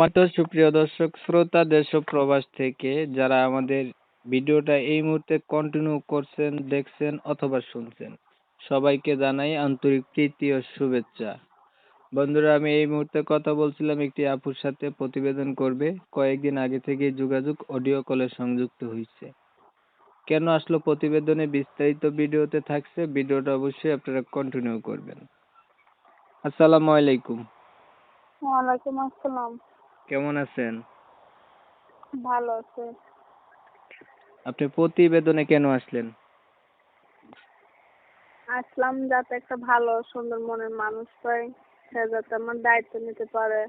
মাত্র সুপ্রিয় দর্শক শ্রোতা দেশ ও প্রবাস থেকে যারা আমাদের ভিডিওটা এই মুহূর্তে কন্টিনিউ করছেন, দেখছেন অথবা শুনছেন, সবাইকে জানাই আন্তরিক প্রীতি ও শুভেচ্ছা। বন্ধুরা, আমি এই মুহূর্তে কথা বলছিলাম একটি আপুর সাথে, প্রতিবেদন করবে, কয়েকদিন আগে থেকে যোগাযোগ অডিও কলে সংযুক্ত হয়েছে। কেন আসলো প্রতিবেদনে বিস্তারিত ভিডিওতে থাকছে, ভিডিওটা অবশ্যই আপনারা কন্টিনিউ করবেন। আসসালামু আলাইকুম। ওয়ালাইকুম আসসালাম। কেমন আছেন? ভালো আছে। আপনি প্রতিবেদনে কেন আসলেন? আসলাম যাতে একটা ভালো সুন্দর মনের মানুষ পাই, সে যাতে আমার দায়িত্ব নিতে পারে,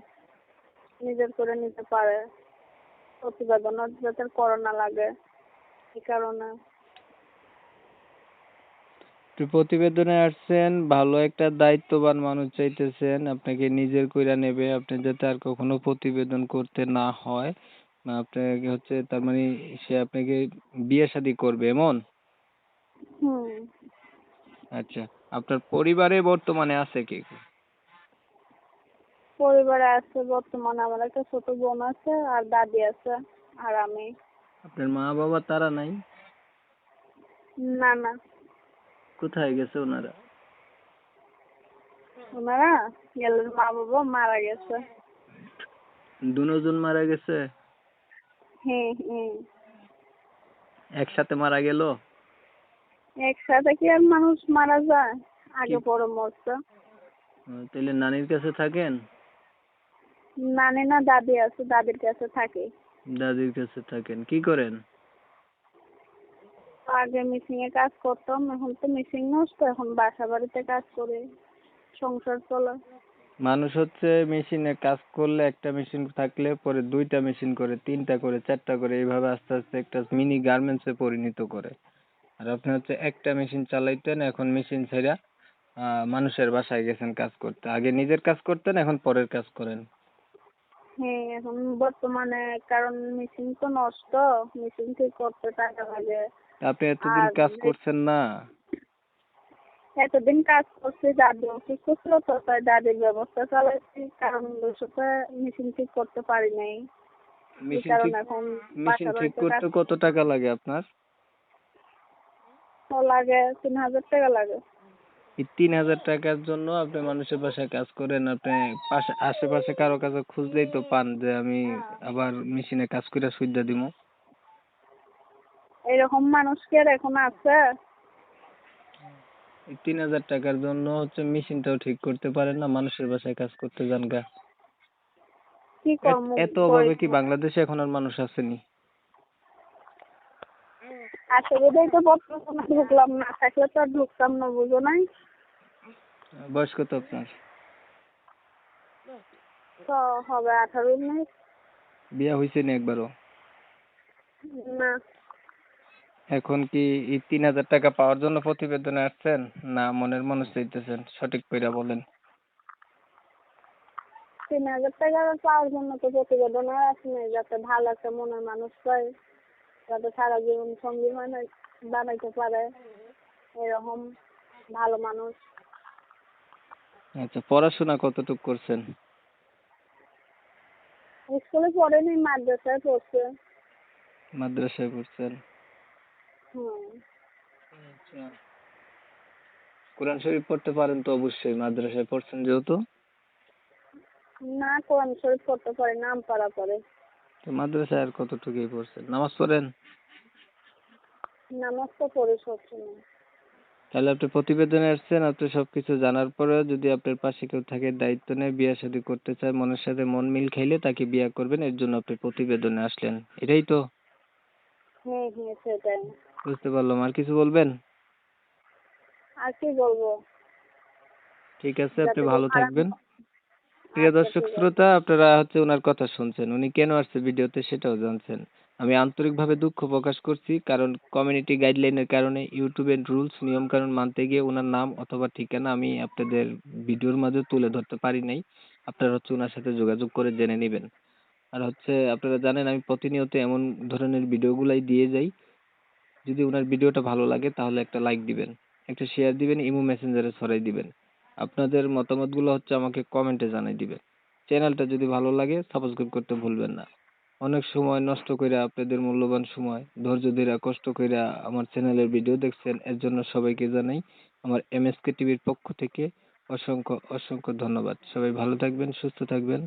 নিজের করে নিতে পারে, প্রতিবেদনও যাতে করোনা লাগে, এই কারণে। আপনি প্রতিবেদনে আসছেন, ভালো একটা দায়িত্ববান মানুষ চাইতেছেন, আপনাকে নিজের কইরা নেবে, আপনি যাতে আর কখনো প্রতিবেদন করতে না হয়। আপনাকে হচ্ছে তার মানে সে আপনাকে বিয়ে শাদী করবে এমন? হুম। আচ্ছা, আপনার পরিবারে বর্তমানে আছে কে কে? পরিবারে আছে বর্তমানে আমার একটা ছোট বোন আছে, আর দাদি আছে, আর আমি। আপনার মা বাবা তারা নাই? না না, কোথায় গেছে ওনারা? ওনারা গেলেন, মা বাবা মারা গেছে। দুজন মারা গেছে? হ্যাঁ হ্যাঁ। একসাথে মারা গেল? একসাথে কি আর মানুষ মারা যায়? আগে পরে মরছে। তাহলে নানির কাছে থাকেন? নানি না, দাদি আছে, দাদির কাছে থাকে। দাদির কাছে থাকেন, কি করেন? আগে মিশিং এ কাজ করতাম, এখন তো মিশিং নষ্ট, এখন বাসা বাড়িতে কাজ করে সংসার চলে। মানুষ হচ্ছে মেশিনে কাজ করলে, একটা মেশিন থাকলে পরে দুইটা মেশিন করে, তিনটা করে, চারটা করে, এইভাবে আস্তে আস্তে একটা মিনি গার্মেন্টসে পরিণত করে। আর আপনি হচ্ছে একটা মেশিন চালাইতেন, এখন মেশিন ছেড়া মানুষের বাসায় গেছেন কাজ করতে। আগে নিজের কাজ করতেন, এখন পরের কাজ করেন। হ্যাঁ, এখন বর্তমানে কারণ মেশিন তো নষ্ট, মেশিন ঠিক করতে টাকা লাগে। আপনি এতদিন আর কাজ করছেন না? এতদিন কাজ করছি, দাদি অসুস্থ ছিল তো, তাই দাদির ব্যবস্থা চালাইছি, কারণ সাথে মেশিন ঠিক করতে পারি নাই, এই মেশিন ঠিক কারণে এখন মেশিন বাসা ঠিক বাড়িতে কাজ করতে কত টাকা লাগে আপনার? তো লাগে, 3,000 টাকা লাগে। এই 3,000 টাকার জন্য আপনি মানুষের বাসায় কাজ করেন? আপনি পাশে আশেপাশে কারো কাছে খুঁজলেই তো পান যে আমি আবার মেশিনে কাজ করে সুবিধা দিব। এরকম মানুষ কি আর এখন আছে? এই 3,000 টাকার জন্য হচ্ছে মেশিনটাও ঠিক করতে পারেন না, মানুষের বাসায় কাজ করতে যান গা। কি কর্ম এত অভাবে কি বাংলাদেশে এখন আর মানুষ আসেনি? আসলে বোধহয় তো বর্তমানে ঢুকলাম, না থাকলে তো আর ঢুকতাম না, বুঝো নাই। বয়স কত আপনার? তো হবে 18-19। বিয়া হয়েছে না একবারও? না, এখন কি এই 3,000 টাকা পাওয়ার জন্য প্রতিবেদনে আসছেন, না মনের মানুষ চাইতেছেন? সঠিক কইরা বলেন। 3,000 টাকা পাওয়ার জন্য তো প্রতিবেদন আর আসেনি, যাতে ভালো একটা মনের মানুষ পাই, যাতে সারা জীবন সঙ্গী বানাইতে পারে, এরকম ভালো মানুষ। আচ্ছা, পড়াশোনা কতটুকু করছেন? স্কুলে পড়েনি, মাদ্রাসায় পড়ছে। মাদ্রাসায় পড়ছেন? হুম। আচ্ছা, কোরআন শরীফ পড়তে পারেন তো অবশ্যই, মাদ্রাসায় পড়ছেন যেহেতু। না, কোরআন শরীফ পড়তে পারি না, আমপাড়া পড়ে। তো মাদ্রাসায় আর কতটুকুই পড়ছেন? নামাজ পড়েন? নামাজ তো পড়ি সবসময়। তাহলে আপনি প্রতিবেদনে আসছেন, আপনি সবকিছু জানার পরেও যদি আপনার পাশে কেউ থাকে, দায়িত্ব নেয়, বিয়ে শাদী করতে চায়, মনের সাথে মন মিল খাইলে তাকে বিয়ে করবেন, এর জন্য আপনি প্রতিবেদনে আসলেন, এটাই তো? হ্যাঁ হ্যাঁ, সেটাই। বুঝতে পারলাম। আর কিছু বলবেন? আর কি বলবো? ঠিক আছে, আপনি যাতে ভালো খারাপ। থাকবেন। প্রিয় আচ্ছা, দর্শক ঠিক আছে। শ্রোতা, আপনারা হচ্ছে ওনার কথা শুনছেন, উনি কেন আসছে ভিডিওতে সেটাও জানছেন। আমি আন্তরিকভাবে দুঃখ প্রকাশ করছি, কারণ কমিউনিটি গাইডলাইনের কারণে ইউটিউবের রুলস নিয়ম কানুন মানতে গিয়ে ওনার নাম অথবা ঠিকানা আমি আপনাদের ভিডিওর মাঝে তুলে ধরতে পারি নাই। আপনারা হচ্ছে ওনার সাথে যোগাযোগ করে জেনে নেবেন। আর হচ্ছে আপনারা জানেন আমি প্রতিনিয়ত এমন ধরনের ভিডিওগুলাই দিয়ে যাই। যদি ওনার ভিডিওটা ভালো লাগে তাহলে একটা লাইক দিবেন, একটা শেয়ার দিবেন, ইমো মেসেঞ্জারে ছড়াই দিবেন। আপনাদের মতামতগুলো হচ্ছে আমাকে কমেন্টে জানাই দিবেন। চ্যানেলটা যদি ভালো লাগে সাবস্ক্রাইব করতে ভুলবেন না। অনেক সময় নষ্ট কইরা আপনাদের মূল্যবান সময় ধৈর্য ধইরা কষ্ট কইরা আমার চ্যানেলের ভিডিও দেখছেন, এর জন্য সবাইকে জানাই আমার এমএসকে টিভির পক্ষ থেকে অসংখ্য অসংখ্য ধন্যবাদ। সবাই ভালো থাকবেন, সুস্থ থাকবেন।